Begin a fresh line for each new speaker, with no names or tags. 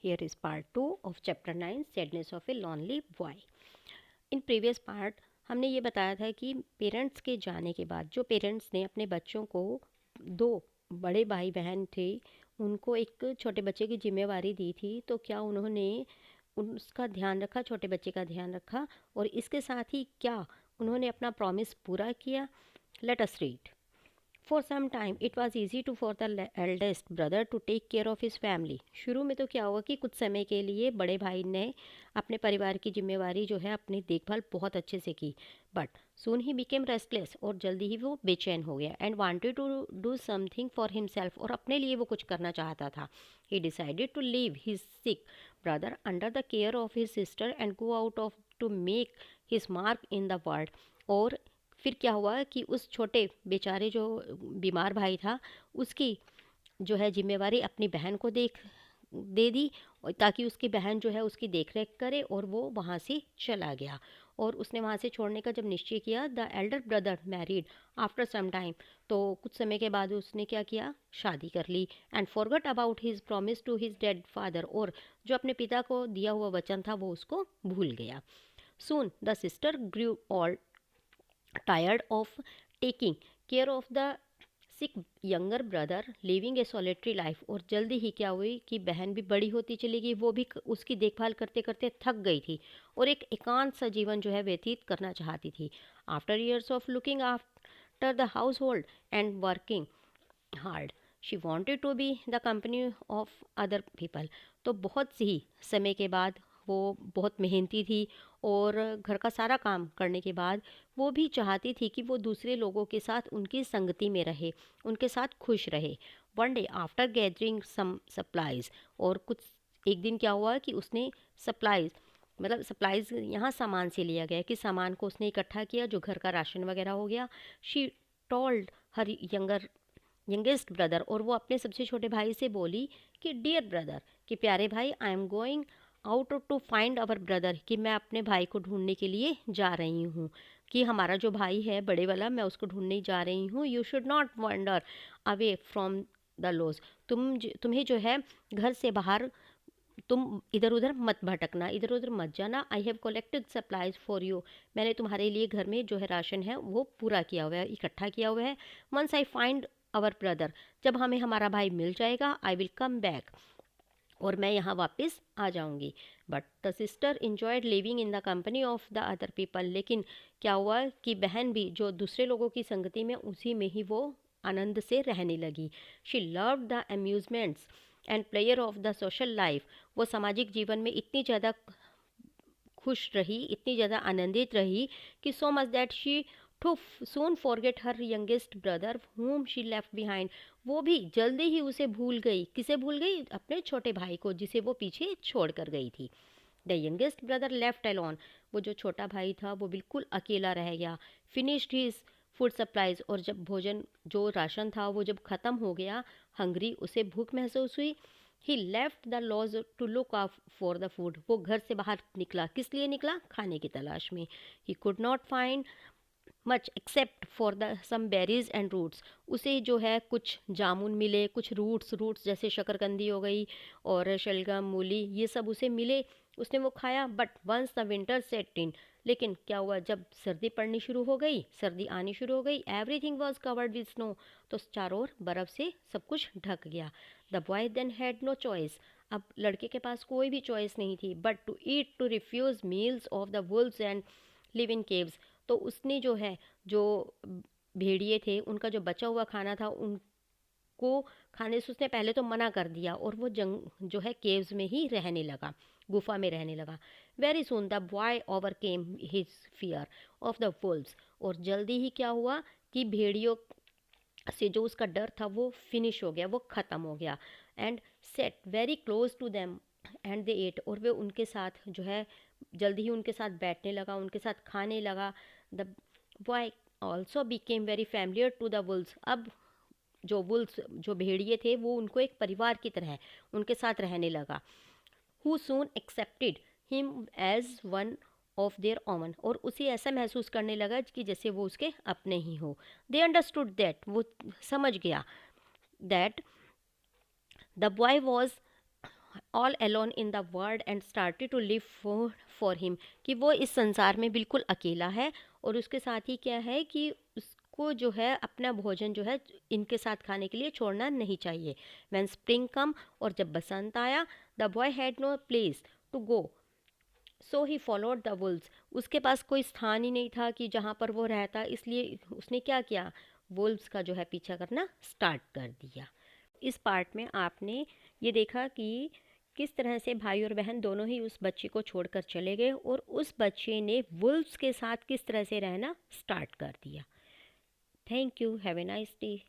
Here is part 2 of chapter 9 Sadness of a Lonely Boy. In previous part हमने ये बताया था कि पेरेंट्स के जाने के बाद जो पेरेंट्स ने अपने बच्चों को, दो बड़े भाई बहन थे, उनको एक छोटे बच्चे की जिम्मेवारी दी थी, तो क्या उन्होंने उसका ध्यान रखा, छोटे बच्चे का ध्यान रखा, और इसके साथ ही क्या उन्होंने अपना प्रॉमिस पूरा किया? Let us read. For some time it was easy to for the eldest brother to take care of his family. शुरू में तो क्या हुआ कि कुछ समय के लिए बड़े भाई ने अपने परिवार की जिम्मेवारी जो है अपनी देखभाल बहुत अच्छे से की. But soon he became restless, और जल्दी ही वो बेचैन हो गया, and wanted to do something for himself, और अपने लिए वो कुछ करना चाहता था. He decided to leave his sick brother under the care of his sister and go out of to make his mark in the world. और फिर क्या हुआ कि उस छोटे बेचारे जो बीमार भाई था, उसकी जो है जिम्मेवारी अपनी बहन को दे दी, और ताकि उसकी बहन जो है उसकी देख रेख करे, और वो वहाँ से चला गया. और उसने वहाँ से छोड़ने का जब निश्चय किया, the elder brother married after some time, तो कुछ समय के बाद उसने क्या किया, शादी कर ली. And forgot about his promise to his dead father, और जो अपने पिता को दिया हुआ वचन था वो उसको भूल गया. Soon the sister grew all tired of taking care of the sick younger brother living a solitary life. और जल्दी ही क्या हुई कि बहन भी बड़ी होती चली गई, वो भी उसकी देखभाल करते करते थक गई थी, और एक एकांत सा जीवन जो है व्यतीत करना चाहती थी. After years of looking after the household and working hard, she wanted to be the company of other people. तो बहुत सी ही समय के बाद वो बहुत मेहनती थी, और घर का सारा काम करने के बाद वो भी चाहती थी कि वो दूसरे लोगों के साथ उनकी संगति में रहे, उनके साथ खुश रहे. वन डे आफ्टर गैदरिंग सम सप्लाइज, और कुछ एक दिन क्या हुआ कि उसने सप्लाइज, मतलब सप्लाइज यहाँ सामान से लिया गया कि सामान को उसने इकट्ठा किया, जो घर का राशन वगैरह हो गया. She told her youngest brother, और वो अपने सबसे छोटे भाई से बोली कि डियर ब्रदर, कि प्यारे भाई, I am going out to find our brother, कि मैं अपने भाई को ढूंढने के लिए जा रही हूँ, कि हमारा जो भाई है बड़े वाला, मैं उसको ढूंढने जा रही हूँ. You should not wonder away from the loss, तुम्हें जो है घर से बाहर, तुम इधर उधर मत भटकना, इधर उधर मत जाना. I have collected supplies for you, मैंने तुम्हारे लिए घर में जो है राशन है वो पूरा किया हुआ है, इकट्ठा किया हुआ है. Once I find our brother, जब हमें हमारा भाई मिल जाएगा, आई विल कम बैक, और मैं यहाँ वापस आ जाऊँगी. But the sister enjoyed living in the company of the other people, लेकिन क्या हुआ कि बहन भी जो दूसरे लोगों की संगति में, उसी में ही वो आनंद से रहने लगी. She loved the amusements and player of the social life, वो सामाजिक जीवन में इतनी ज़्यादा खुश रही, इतनी ज़्यादा आनंदित रही कि so much that she too soon forget her youngest brother whom she left behind. वो भी जल्दी ही उसे भूल गई. किसे भूल गई? अपने छोटे भाई को, जिसे वो पीछे छोड़ कर गई थी. The youngest brother left alone, वो जो छोटा भाई था वो बिल्कुल अकेला रह गया. फिनिश्ड हिज फूड सप्लाइज, और जब भोजन, जो राशन था वो जब ख़त्म हो गया, हंगरी, उसे भूख महसूस हुई. He left the lodge to look for the food, वो घर से बाहर निकला. किस लिए निकला? खाने की तलाश में. He could not find much except for the some berries and roots, उसे जो है कुछ जामुन मिले, कुछ रूट्स जैसे शकरकंदी हो गई और शलगम, मूली, ये सब उसे मिले, उसने वो खाया. But once the winter set in, लेकिन क्या हुआ, जब सर्दी पड़नी शुरू हो गई, सर्दी आनी शुरू हो गई, everything was covered with snow, तो चारों ओर बर्फ़ से सब कुछ ढक गया. The boy then had no choice, अब लड़के के पास कोई भी चॉइस नहीं थी, but to eat, to refuse meals of the wolves and live in caves. तो उसने जो है, जो भेड़िए थे, उनका जो बचा हुआ खाना था, उनको खाने से उसने पहले तो मना कर दिया, और वो जंग जो है केव्स में ही रहने लगा, गुफा में रहने लगा. Very soon the boy over came his fear of the Wolves, और जल्दी ही क्या हुआ कि भेड़ियों से जो उसका डर था वो फिनिश हो गया, वो ख़त्म हो गया. And sat very close to them and they ate, और वे उनके साथ जो है जल्दी ही उनके साथ बैठने लगा, उनके साथ खाने लगा. The boy also became very familiar to the wolves, अब जो वुल्स, जो भेड़िए थे, वो उनको एक परिवार की तरह उनके साथ रहने लगा. Who soon accepted him as one of their own, और उसे ऐसा महसूस करने लगा कि जैसे वो उसके अपने ही हो. दे अंडरस्टूड दैट, वो समझ गया that the boy was all alone in the world and started to live for him, कि वो इस संसार में बिल्कुल अकेला है और उसके साथ ही क्या है कि उसको जो है अपना भोजन जो है इनके साथ खाने के लिए छोड़ना नहीं चाहिए। व्हेन स्प्रिंग कम, और जब बसंत आया, the boy had no place to go so he followed the wolves, उसके पास कोई स्थान ही नहीं था कि जहाँ पर वो रहता, इसलिए उसने क्या किया, वुल्व्स का जो है पीछा करना स्टार्ट कर दिया। इस पार्ट में आपने ये देखा कि किस तरह से भाई और बहन दोनों ही उस बच्चे को छोड़कर चले गए और उस बच्चे ने वुल्व्स के साथ किस तरह से रहना स्टार्ट कर दिया। Thank you, have a nice day.